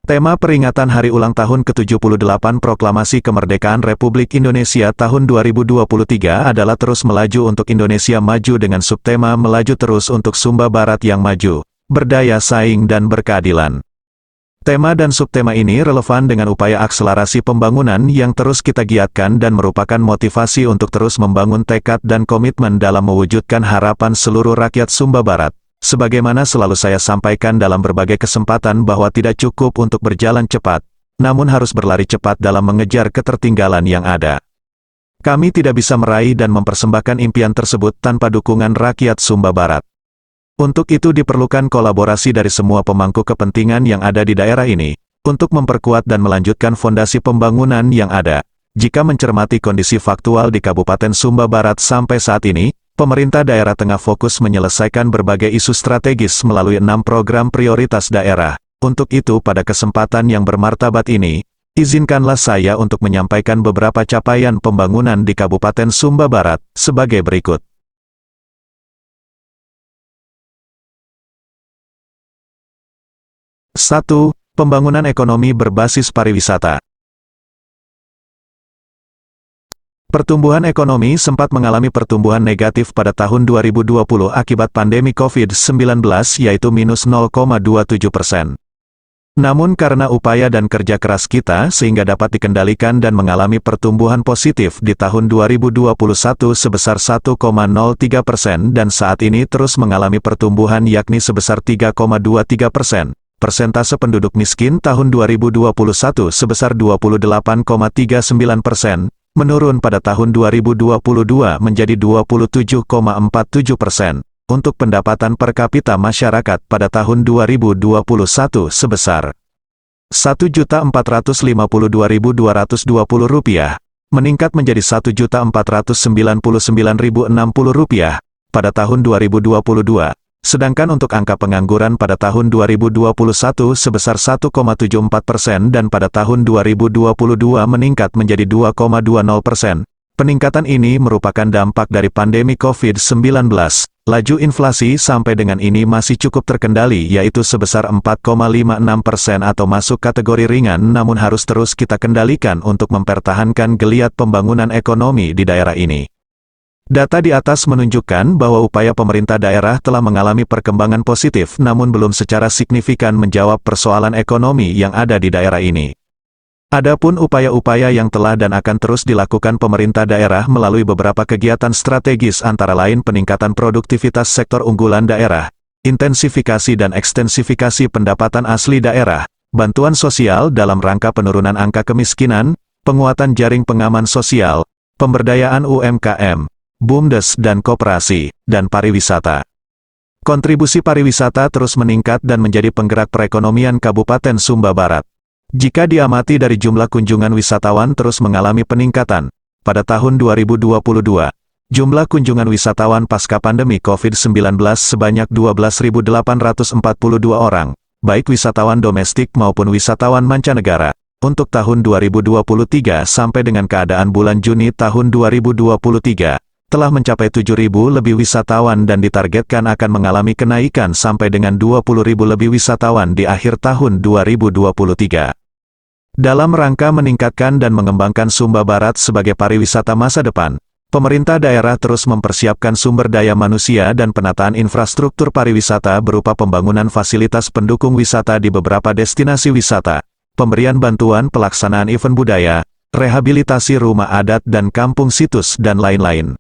Tema peringatan Hari Ulang Tahun ke-78 Proklamasi Kemerdekaan Republik Indonesia tahun 2023 adalah Terus Melaju untuk Indonesia Maju dengan subtema Melaju Terus untuk Sumba Barat yang Maju, Berdaya Saing dan Berkeadilan. Tema dan subtema ini relevan dengan upaya akselerasi pembangunan yang terus kita giatkan dan merupakan motivasi untuk terus membangun tekad dan komitmen dalam mewujudkan harapan seluruh rakyat Sumba Barat. Sebagaimana selalu saya sampaikan dalam berbagai kesempatan bahwa tidak cukup untuk berjalan cepat, namun harus berlari cepat dalam mengejar ketertinggalan yang ada. Kami tidak bisa meraih dan mempersembahkan impian tersebut tanpa dukungan rakyat Sumba Barat. Untuk itu diperlukan kolaborasi dari semua pemangku kepentingan yang ada di daerah ini, untuk memperkuat dan melanjutkan fondasi pembangunan yang ada. Jika mencermati kondisi faktual di Kabupaten Sumba Barat sampai saat ini, pemerintah daerah tengah fokus menyelesaikan berbagai isu strategis melalui 6 program prioritas daerah. Untuk itu pada kesempatan yang bermartabat ini, izinkanlah saya untuk menyampaikan beberapa capaian pembangunan di Kabupaten Sumba Barat, sebagai berikut. Satu, pembangunan ekonomi berbasis pariwisata. Pertumbuhan ekonomi sempat mengalami pertumbuhan negatif pada tahun 2020 akibat pandemi COVID-19 yaitu minus 0,27%. Namun karena upaya dan kerja keras kita sehingga dapat dikendalikan dan mengalami pertumbuhan positif di tahun 2021 sebesar 1,03% dan saat ini terus mengalami pertumbuhan yakni sebesar 3,23%. Persentase penduduk miskin tahun 2021 sebesar 28,39%. Menurun pada tahun 2022 menjadi 27,47%. Untuk pendapatan per kapita masyarakat pada tahun 2021 sebesar Rp1.452.220, meningkat menjadi Rp1.499.060 pada tahun 2022. Sedangkan untuk angka pengangguran pada tahun 2021 sebesar 1,74% dan pada tahun 2022 meningkat menjadi 2,20%. Peningkatan ini merupakan dampak dari pandemi COVID-19. Laju inflasi sampai dengan ini masih cukup terkendali yaitu sebesar 4,56% atau masuk kategori ringan namun harus terus kita kendalikan untuk mempertahankan geliat pembangunan ekonomi di daerah ini. Data di atas menunjukkan bahwa upaya pemerintah daerah telah mengalami perkembangan positif namun belum secara signifikan menjawab persoalan ekonomi yang ada di daerah ini. Adapun upaya-upaya yang telah dan akan terus dilakukan pemerintah daerah melalui beberapa kegiatan strategis antara lain peningkatan produktivitas sektor unggulan daerah, intensifikasi dan ekstensifikasi pendapatan asli daerah, bantuan sosial dalam rangka penurunan angka kemiskinan, penguatan jaring pengaman sosial, pemberdayaan UMKM, BUMDes dan koperasi, dan pariwisata. Kontribusi pariwisata terus meningkat dan menjadi penggerak perekonomian Kabupaten Sumba Barat. Jika diamati dari jumlah kunjungan wisatawan terus mengalami peningkatan. Pada tahun 2022, jumlah kunjungan wisatawan pasca pandemi COVID-19 sebanyak 12.842 orang, baik wisatawan domestik maupun wisatawan mancanegara. Untuk tahun 2023 sampai dengan keadaan bulan Juni tahun 2023, telah mencapai 7.000 lebih wisatawan dan ditargetkan akan mengalami kenaikan sampai dengan 20.000 lebih wisatawan di akhir tahun 2023. Dalam rangka meningkatkan dan mengembangkan Sumba Barat sebagai pariwisata masa depan, pemerintah daerah terus mempersiapkan sumber daya manusia dan penataan infrastruktur pariwisata berupa pembangunan fasilitas pendukung wisata di beberapa destinasi wisata, pemberian bantuan pelaksanaan event budaya, rehabilitasi rumah adat dan kampung situs dan lain-lain.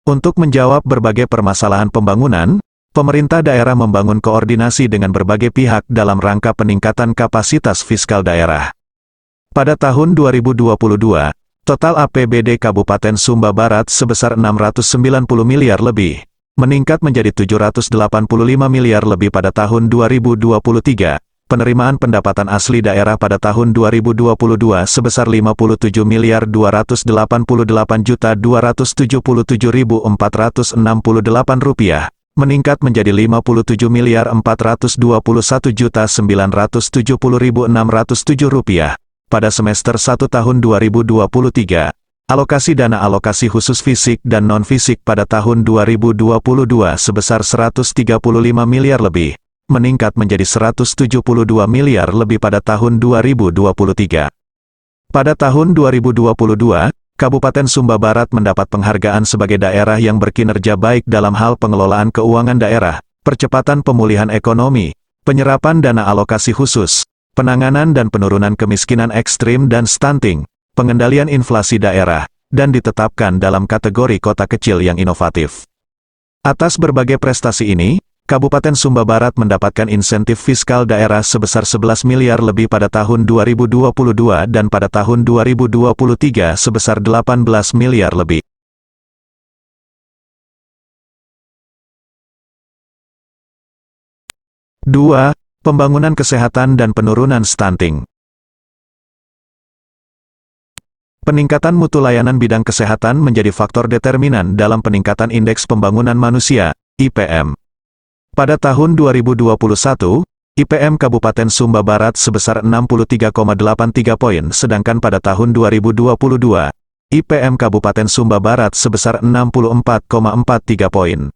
Untuk menjawab berbagai permasalahan pembangunan, pemerintah daerah membangun koordinasi dengan berbagai pihak dalam rangka peningkatan kapasitas fiskal daerah. Pada tahun 2022, total APBD Kabupaten Sumba Barat sebesar 690 miliar lebih, meningkat menjadi 785 miliar lebih pada tahun 2023. Penerimaan pendapatan asli daerah pada tahun 2022 sebesar Rp57.287.468, meningkat menjadi Rp57.421.970.607 pada semester 1 tahun 2023. Alokasi dana alokasi khusus fisik dan non-fisik pada tahun 2022 sebesar Rp135 miliar lebih, meningkat menjadi 172 miliar lebih pada tahun 2023. Pada tahun 2022, Kabupaten Sumba Barat mendapat penghargaan sebagai daerah yang berkinerja baik dalam hal pengelolaan keuangan daerah, percepatan pemulihan ekonomi, penyerapan dana alokasi khusus, penanganan dan penurunan kemiskinan ekstrim dan stunting, pengendalian inflasi daerah, dan ditetapkan dalam kategori kota kecil yang inovatif. Atas berbagai prestasi ini, Kabupaten Sumba Barat mendapatkan insentif fiskal daerah sebesar 11 miliar lebih pada tahun 2022 dan pada tahun 2023 sebesar 18 miliar lebih. Dua, pembangunan kesehatan dan penurunan stunting. Peningkatan mutu layanan bidang kesehatan menjadi faktor determinan dalam peningkatan Indeks Pembangunan Manusia, IPM. Pada tahun 2021, IPM Kabupaten Sumba Barat sebesar 63,83 poin, sedangkan pada tahun 2022, IPM Kabupaten Sumba Barat sebesar 64,43 poin.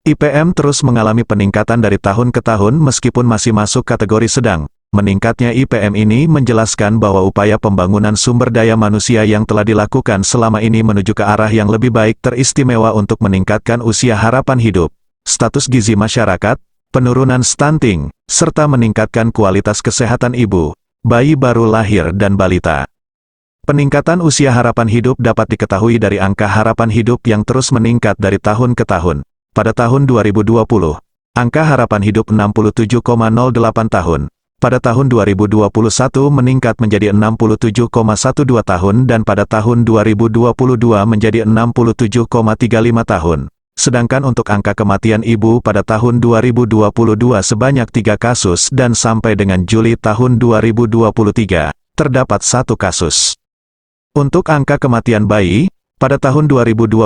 IPM terus mengalami peningkatan dari tahun ke tahun meskipun masih masuk kategori sedang. Meningkatnya IPM ini menjelaskan bahwa upaya pembangunan sumber daya manusia yang telah dilakukan selama ini menuju ke arah yang lebih baik, teristimewa untuk meningkatkan usia harapan hidup, status gizi masyarakat, penurunan stunting, serta meningkatkan kualitas kesehatan ibu, bayi baru lahir dan balita. Peningkatan usia harapan hidup dapat diketahui dari angka harapan hidup yang terus meningkat dari tahun ke tahun. Pada tahun 2020, angka harapan hidup 67,08 tahun. Pada tahun 2021 meningkat menjadi 67,12 tahun dan pada tahun 2022 menjadi 67,35 tahun. Sedangkan untuk angka kematian ibu pada tahun 2022 sebanyak 3 kasus dan sampai dengan Juli tahun 2023, terdapat 1 kasus. Untuk angka kematian bayi, pada tahun 2022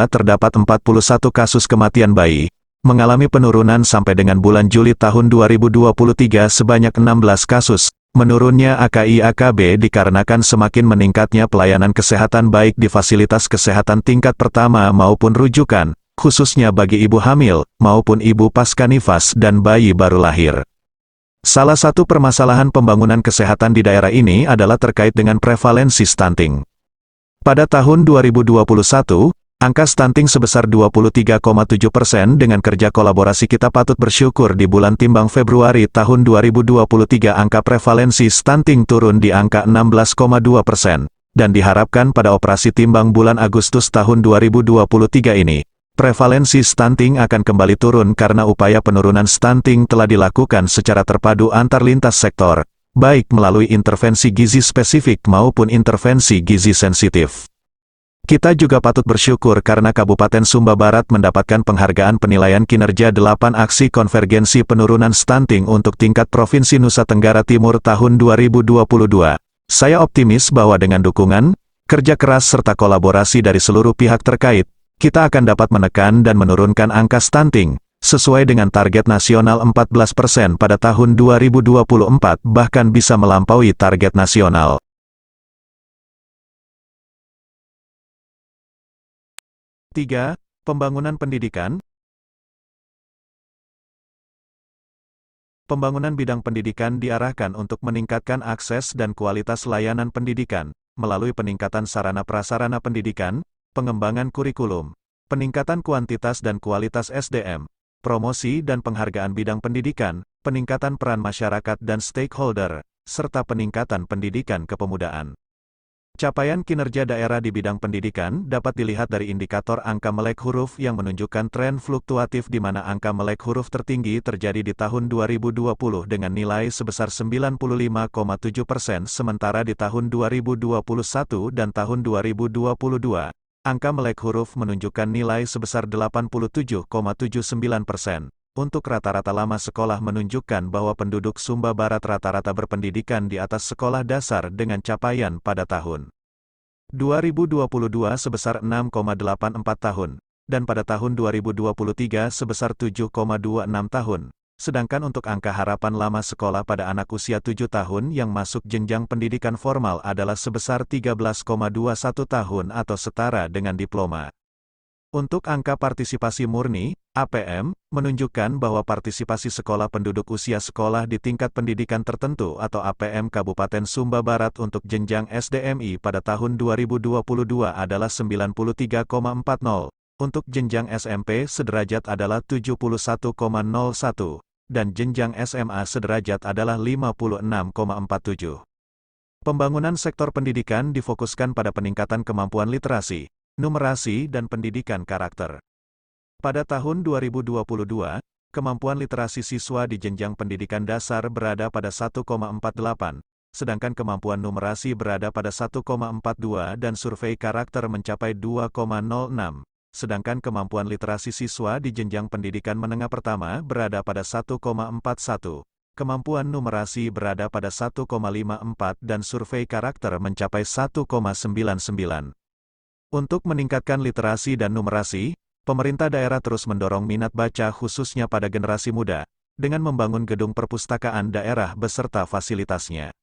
terdapat 41 kasus kematian bayi, mengalami penurunan sampai dengan bulan Juli tahun 2023 sebanyak 16 kasus. Menurunnya AKI/AKB dikarenakan semakin meningkatnya pelayanan kesehatan baik di fasilitas kesehatan tingkat pertama maupun rujukan, khususnya bagi ibu hamil, maupun ibu pasca nifas dan bayi baru lahir. Salah satu permasalahan pembangunan kesehatan di daerah ini adalah terkait dengan prevalensi stunting. Pada tahun 2021, angka stunting sebesar 23,7%. Dengan kerja kolaborasi kita patut bersyukur di bulan timbang Februari tahun 2023 angka prevalensi stunting turun di angka 16,2%, dan diharapkan pada operasi timbang bulan Agustus tahun 2023 ini, prevalensi stunting akan kembali turun karena upaya penurunan stunting telah dilakukan secara terpadu antar lintas sektor, baik melalui intervensi gizi spesifik maupun intervensi gizi sensitif. Kita juga patut bersyukur karena Kabupaten Sumba Barat mendapatkan penghargaan penilaian kinerja 8 aksi konvergensi penurunan stunting untuk tingkat Provinsi Nusa Tenggara Timur tahun 2022. Saya optimis bahwa dengan dukungan, kerja keras serta kolaborasi dari seluruh pihak terkait, kita akan dapat menekan dan menurunkan angka stunting, sesuai dengan target nasional 14% pada tahun 2024, bahkan bisa melampaui target nasional. 3. Pembangunan pendidikan. Pembangunan bidang pendidikan diarahkan untuk meningkatkan akses dan kualitas layanan pendidikan, melalui peningkatan sarana prasarana pendidikan, pengembangan kurikulum, peningkatan kuantitas dan kualitas SDM, promosi dan penghargaan bidang pendidikan, peningkatan peran masyarakat dan stakeholder, serta peningkatan pendidikan kepemudaan. Capaian kinerja daerah di bidang pendidikan dapat dilihat dari indikator angka melek huruf yang menunjukkan tren fluktuatif di mana angka melek huruf tertinggi terjadi di tahun 2020 dengan nilai sebesar 95,7%, sementara di tahun 2021 dan tahun 2022, angka melek huruf menunjukkan nilai sebesar 87,79%. Untuk rata-rata lama sekolah menunjukkan bahwa penduduk Sumba Barat rata-rata berpendidikan di atas sekolah dasar dengan capaian pada tahun 2022 sebesar 6,84 tahun, dan pada tahun 2023 sebesar 7,26 tahun. Sedangkan untuk angka harapan lama sekolah pada anak usia 7 tahun yang masuk jenjang pendidikan formal adalah sebesar 13,21 tahun atau setara dengan diploma. Untuk angka partisipasi murni, APM, menunjukkan bahwa partisipasi sekolah penduduk usia sekolah di tingkat pendidikan tertentu atau APM Kabupaten Sumba Barat untuk jenjang SDMI pada tahun 2022 adalah 93,40, untuk jenjang SMP sederajat adalah 71,01, dan jenjang SMA sederajat adalah 56,47. Pembangunan sektor pendidikan difokuskan pada peningkatan kemampuan literasi, numerasi dan pendidikan karakter. Pada tahun 2022, kemampuan literasi siswa di jenjang pendidikan dasar berada pada 1,48, sedangkan kemampuan numerasi berada pada 1,42 dan survei karakter mencapai 2,06, sedangkan kemampuan literasi siswa di jenjang pendidikan menengah pertama berada pada 1,41, kemampuan numerasi berada pada 1,54 dan survei karakter mencapai 1,99. Untuk meningkatkan literasi dan numerasi, pemerintah daerah terus mendorong minat baca khususnya pada generasi muda, dengan membangun gedung perpustakaan daerah beserta fasilitasnya.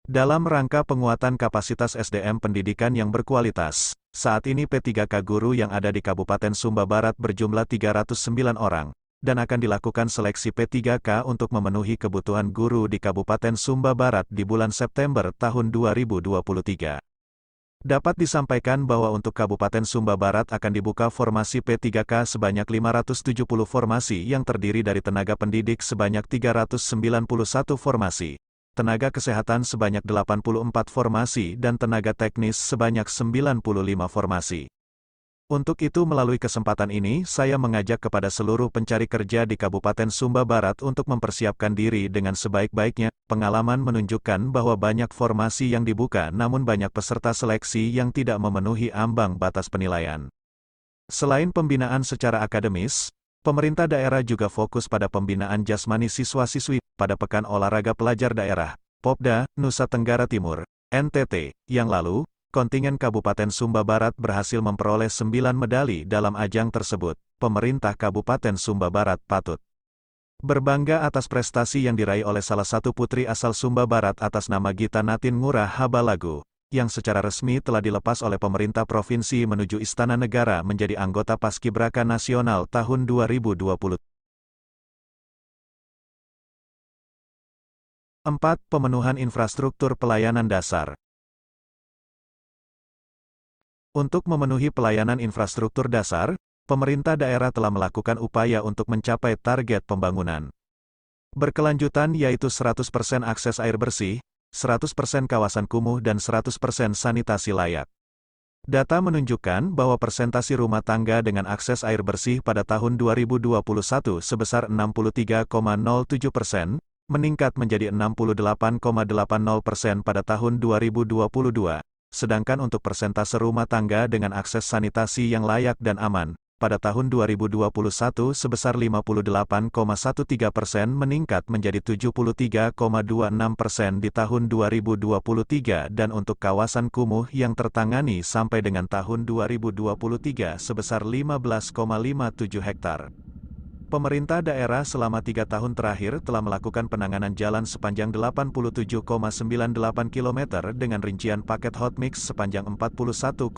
Dalam rangka penguatan kapasitas SDM pendidikan yang berkualitas, saat ini P3K guru yang ada di Kabupaten Sumba Barat berjumlah 309 orang, dan akan dilakukan seleksi P3K untuk memenuhi kebutuhan guru di Kabupaten Sumba Barat di bulan September tahun 2023. Dapat disampaikan bahwa untuk Kabupaten Sumba Barat akan dibuka formasi P3K sebanyak 570 formasi yang terdiri dari tenaga pendidik sebanyak 391 formasi, tenaga kesehatan sebanyak 84 formasi dan tenaga teknis sebanyak 95 formasi. Untuk itu melalui kesempatan ini saya mengajak kepada seluruh pencari kerja di Kabupaten Sumba Barat untuk mempersiapkan diri dengan sebaik-baiknya. Pengalaman menunjukkan bahwa banyak formasi yang dibuka namun banyak peserta seleksi yang tidak memenuhi ambang batas penilaian. Selain pembinaan secara akademis, pemerintah daerah juga fokus pada pembinaan jasmani siswa-siswi. Pada Pekan Olahraga Pelajar Daerah, Popda, Nusa Tenggara Timur, NTT, yang lalu, kontingen Kabupaten Sumba Barat berhasil memperoleh 9 medali dalam ajang tersebut. Pemerintah Kabupaten Sumba Barat patut berbangga atas prestasi yang diraih oleh salah satu putri asal Sumba Barat atas nama Gita Natin Ngurah Habalagu, yang secara resmi telah dilepas oleh pemerintah provinsi menuju Istana Negara menjadi anggota Paskibraka Nasional tahun 2020. 4. Pemenuhan infrastruktur pelayanan dasar. Untuk memenuhi pelayanan infrastruktur dasar, pemerintah daerah telah melakukan upaya untuk mencapai target pembangunan berkelanjutan yaitu 100% akses air bersih, 100% kawasan kumuh dan 100% sanitasi layak. Data menunjukkan bahwa persentasi rumah tangga dengan akses air bersih pada tahun 2021 sebesar 63,07%, meningkat menjadi 68,80% pada tahun 2022. Sedangkan untuk persentase rumah tangga dengan akses sanitasi yang layak dan aman, pada tahun 2021 sebesar 58,13% meningkat menjadi 73,26% di tahun 2023 dan untuk kawasan kumuh yang tertangani sampai dengan tahun 2023 sebesar 15,57 hektar. Pemerintah daerah selama 3 tahun terakhir telah melakukan penanganan jalan sepanjang 87,98 km dengan rincian paket hot mix sepanjang 41,65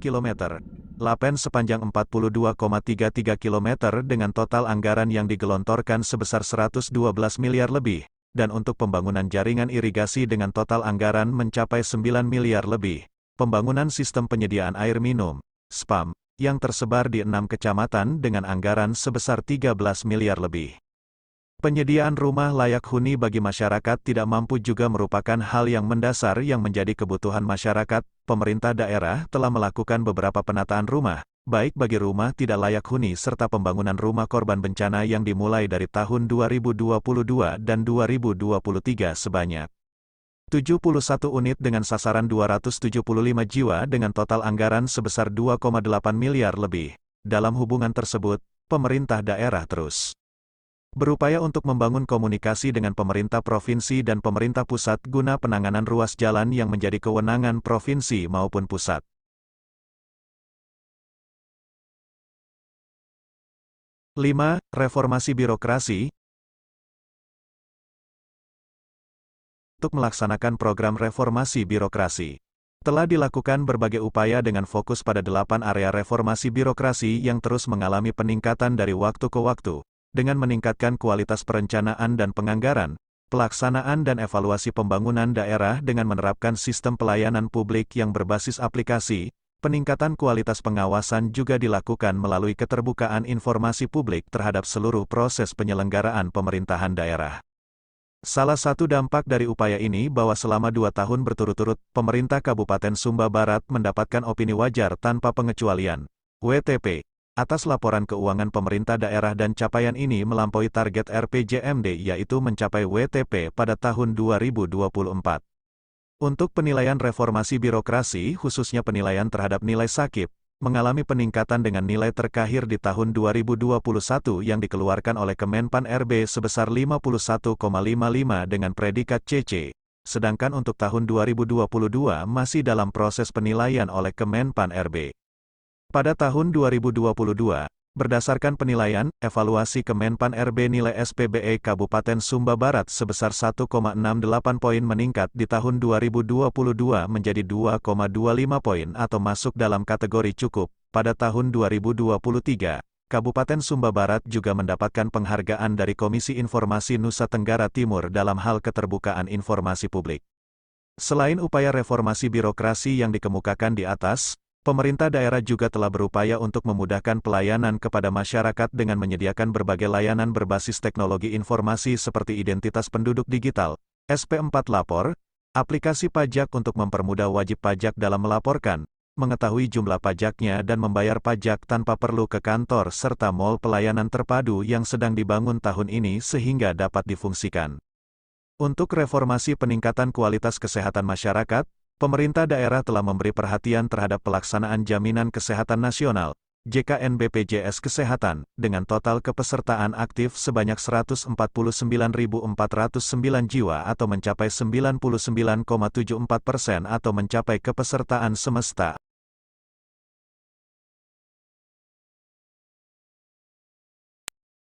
km, lapen sepanjang 42,33 km dengan total anggaran yang digelontorkan sebesar 112 miliar lebih, dan untuk pembangunan jaringan irigasi dengan total anggaran mencapai 9 miliar lebih, pembangunan sistem penyediaan air minum, SPAM, yang tersebar di 6 kecamatan dengan anggaran sebesar 13 miliar lebih. Penyediaan rumah layak huni bagi masyarakat tidak mampu juga merupakan hal yang mendasar yang menjadi kebutuhan masyarakat. Pemerintah daerah telah melakukan beberapa penataan rumah, baik bagi rumah tidak layak huni serta pembangunan rumah korban bencana yang dimulai dari tahun 2022 dan 2023 sebanyak 71 unit dengan sasaran 275 jiwa dengan total anggaran sebesar 2,8 miliar lebih. Dalam hubungan tersebut, pemerintah daerah terus berupaya untuk membangun komunikasi dengan pemerintah provinsi dan pemerintah pusat guna penanganan ruas jalan yang menjadi kewenangan provinsi maupun pusat. 5. Reformasi birokrasi. Untuk melaksanakan program reformasi birokrasi, Telah dilakukan berbagai upaya dengan fokus pada 8 area reformasi birokrasi yang terus mengalami peningkatan dari waktu ke waktu, dengan meningkatkan kualitas perencanaan dan penganggaran, pelaksanaan dan evaluasi pembangunan daerah dengan menerapkan sistem pelayanan publik yang berbasis aplikasi. Peningkatan kualitas pengawasan juga dilakukan melalui keterbukaan informasi publik terhadap seluruh proses penyelenggaraan pemerintahan daerah. Salah satu dampak dari upaya ini bahwa selama 2 tahun berturut-turut, pemerintah Kabupaten Sumba Barat mendapatkan opini wajar tanpa pengecualian, WTP, atas laporan keuangan pemerintah daerah dan capaian ini melampaui target RPJMD yaitu mencapai WTP pada tahun 2024. Untuk penilaian reformasi birokrasi, khususnya penilaian terhadap nilai sakit, mengalami peningkatan dengan nilai terkahir di tahun 2021 yang dikeluarkan oleh Kemenpan RB sebesar 51,55 dengan predikat CC, sedangkan untuk tahun 2022 masih dalam proses penilaian oleh Kemenpan RB. Pada tahun 2022, berdasarkan penilaian, evaluasi Kemenpan RB nilai SPBE Kabupaten Sumba Barat sebesar 1,68 poin meningkat di tahun 2022 menjadi 2,25 poin atau masuk dalam kategori cukup. Pada tahun 2023, Kabupaten Sumba Barat juga mendapatkan penghargaan dari Komisi Informasi Nusa Tenggara Timur dalam hal keterbukaan informasi publik. Selain upaya reformasi birokrasi yang dikemukakan di atas, pemerintah daerah juga telah berupaya untuk memudahkan pelayanan kepada masyarakat dengan menyediakan berbagai layanan berbasis teknologi informasi seperti identitas penduduk digital, SP4 Lapor, aplikasi pajak untuk mempermudah wajib pajak dalam melaporkan, mengetahui jumlah pajaknya dan membayar pajak tanpa perlu ke kantor serta mall pelayanan terpadu yang sedang dibangun tahun ini sehingga dapat difungsikan. Untuk reformasi peningkatan kualitas kesehatan masyarakat, pemerintah daerah telah memberi perhatian terhadap pelaksanaan Jaminan Kesehatan Nasional, JKN BPJS Kesehatan, dengan total kepesertaan aktif sebanyak 149.409 jiwa atau mencapai 99,74% atau mencapai kepesertaan semesta.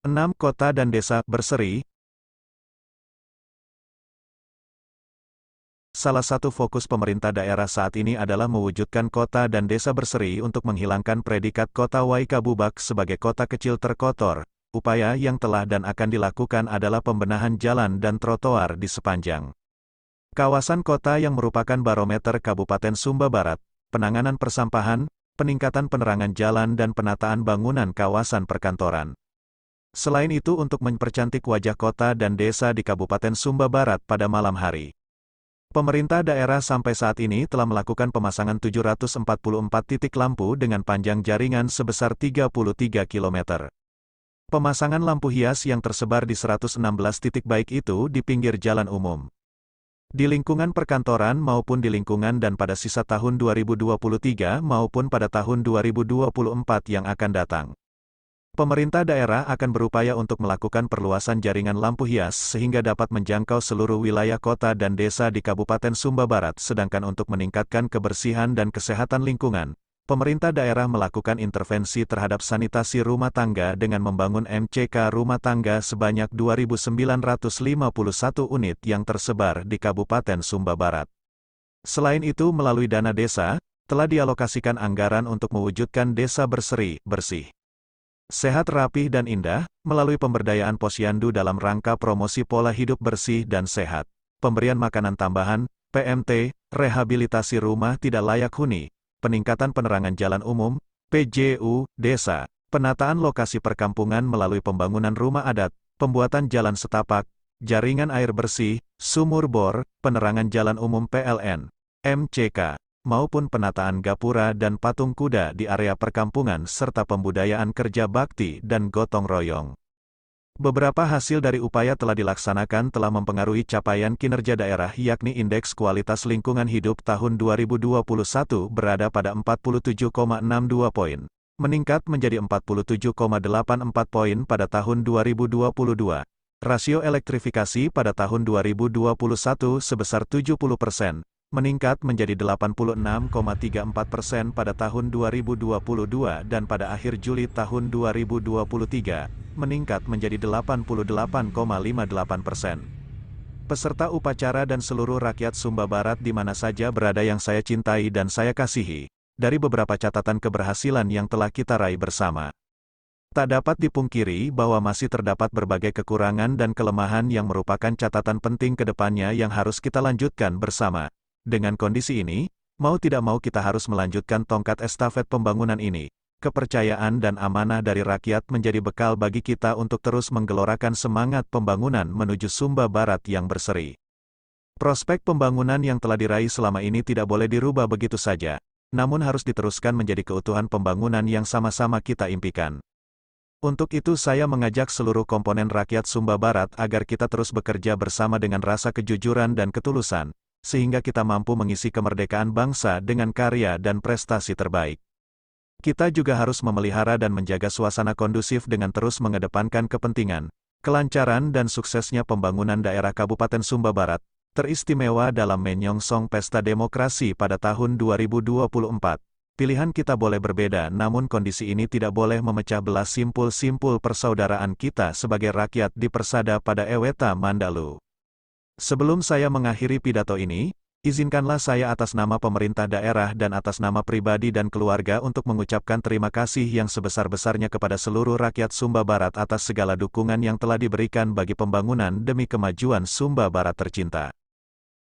Enam kota dan desa berseri. Salah satu fokus pemerintah daerah saat ini adalah mewujudkan kota dan desa berseri untuk menghilangkan predikat kota Waikabubak sebagai kota kecil terkotor. Upaya yang telah dan akan dilakukan adalah pembenahan jalan dan trotoar di sepanjang kawasan kota yang merupakan barometer Kabupaten Sumba Barat, penanganan persampahan, peningkatan penerangan jalan dan penataan bangunan kawasan perkantoran. Selain itu untuk mempercantik wajah kota dan desa di Kabupaten Sumba Barat pada malam hari. Pemerintah daerah sampai saat ini telah melakukan pemasangan 744 titik lampu dengan panjang jaringan sebesar 33 km. Pemasangan lampu hias yang tersebar di 116 titik baik itu di pinggir jalan umum, di lingkungan perkantoran maupun di lingkungan dan pada sisa tahun 2023 maupun pada tahun 2024 yang akan datang. Pemerintah daerah akan berupaya untuk melakukan perluasan jaringan lampu hias sehingga dapat menjangkau seluruh wilayah kota dan desa di Kabupaten Sumba Barat. Sedangkan untuk meningkatkan kebersihan dan kesehatan lingkungan, pemerintah daerah melakukan intervensi terhadap sanitasi rumah tangga dengan membangun MCK rumah tangga sebanyak 2.951 unit yang tersebar di Kabupaten Sumba Barat. Selain itu melalui dana desa, telah dialokasikan anggaran untuk mewujudkan desa berseri, bersih, sehat, rapih dan indah, melalui pemberdayaan posyandu dalam rangka promosi pola hidup bersih dan sehat, pemberian makanan tambahan, PMT, rehabilitasi rumah tidak layak huni, peningkatan penerangan jalan umum, PJU, desa, penataan lokasi perkampungan melalui pembangunan rumah adat, pembuatan jalan setapak, jaringan air bersih, sumur bor, penerangan jalan umum PLN, MCK, maupun penataan gapura dan patung kuda di area perkampungan serta pembudayaan kerja bakti dan gotong royong. Beberapa hasil dari upaya telah dilaksanakan telah mempengaruhi capaian kinerja daerah yakni Indeks Kualitas Lingkungan Hidup tahun 2021 berada pada 47,62 poin, meningkat menjadi 47,84 poin pada tahun 2022. Rasio elektrifikasi pada tahun 2021 sebesar 70%. Meningkat menjadi 86,34% pada tahun 2022 dan pada akhir Juli tahun 2023, meningkat menjadi 88,58%. peserta upacara dan seluruh rakyat Sumba Barat di mana saja berada yang saya cintai dan saya kasihi, dari beberapa catatan keberhasilan yang telah kita raih bersama. Tak dapat dipungkiri bahwa masih terdapat berbagai kekurangan dan kelemahan yang merupakan catatan penting ke depannya yang harus kita lanjutkan bersama. Dengan kondisi ini, mau tidak mau kita harus melanjutkan tongkat estafet pembangunan ini. Kepercayaan dan amanah dari rakyat menjadi bekal bagi kita untuk terus menggelorakan semangat pembangunan menuju Sumba Barat yang berseri. Prospek pembangunan yang telah diraih selama ini tidak boleh dirubah begitu saja, namun harus diteruskan menjadi keutuhan pembangunan yang sama-sama kita impikan. Untuk itu saya mengajak seluruh komponen rakyat Sumba Barat agar kita terus bekerja bersama dengan rasa kejujuran dan ketulusan, sehingga kita mampu mengisi kemerdekaan bangsa dengan karya dan prestasi terbaik. Kita juga harus memelihara dan menjaga suasana kondusif dengan terus mengedepankan kepentingan, kelancaran dan suksesnya pembangunan daerah Kabupaten Sumba Barat, teristimewa dalam menyongsong pesta demokrasi pada tahun 2024. Pilihan kita boleh berbeda namun kondisi ini tidak boleh memecah belah simpul-simpul persaudaraan kita sebagai rakyat di Persada pada Eweta Mandalu. Sebelum saya mengakhiri pidato ini, izinkanlah saya atas nama pemerintah daerah dan atas nama pribadi dan keluarga untuk mengucapkan terima kasih yang sebesar-besarnya kepada seluruh rakyat Sumba Barat atas segala dukungan yang telah diberikan bagi pembangunan demi kemajuan Sumba Barat tercinta.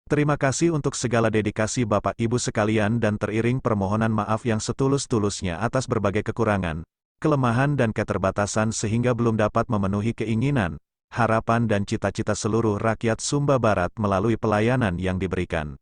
Terima kasih untuk segala dedikasi Bapak Ibu sekalian dan teriring permohonan maaf yang setulus-tulusnya atas berbagai kekurangan, kelemahan dan keterbatasan sehingga belum dapat memenuhi keinginan, harapan dan cita-cita seluruh rakyat Sumba Barat melalui pelayanan yang diberikan.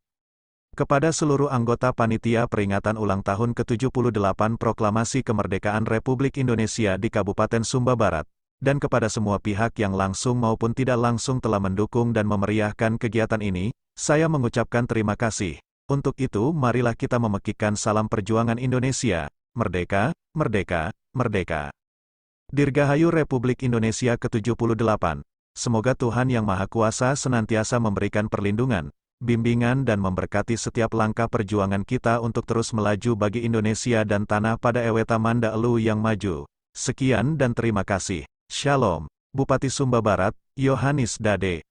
Kepada seluruh anggota Panitia Peringatan Ulang Tahun ke-78 Proklamasi Kemerdekaan Republik Indonesia di Kabupaten Sumba Barat, dan kepada semua pihak yang langsung maupun tidak langsung telah mendukung dan memeriahkan kegiatan ini, saya mengucapkan terima kasih. Untuk itu, marilah kita memekikkan salam perjuangan Indonesia, merdeka, merdeka, merdeka. Dirgahayu Republik Indonesia ke-78. Semoga Tuhan Yang Maha Kuasa senantiasa memberikan perlindungan, bimbingan dan memberkati setiap langkah perjuangan kita untuk terus melaju bagi Indonesia dan tanah pada Eweta Mandalu yang maju. Sekian dan terima kasih. Shalom. Bupati Sumba Barat, Yohanis Dade.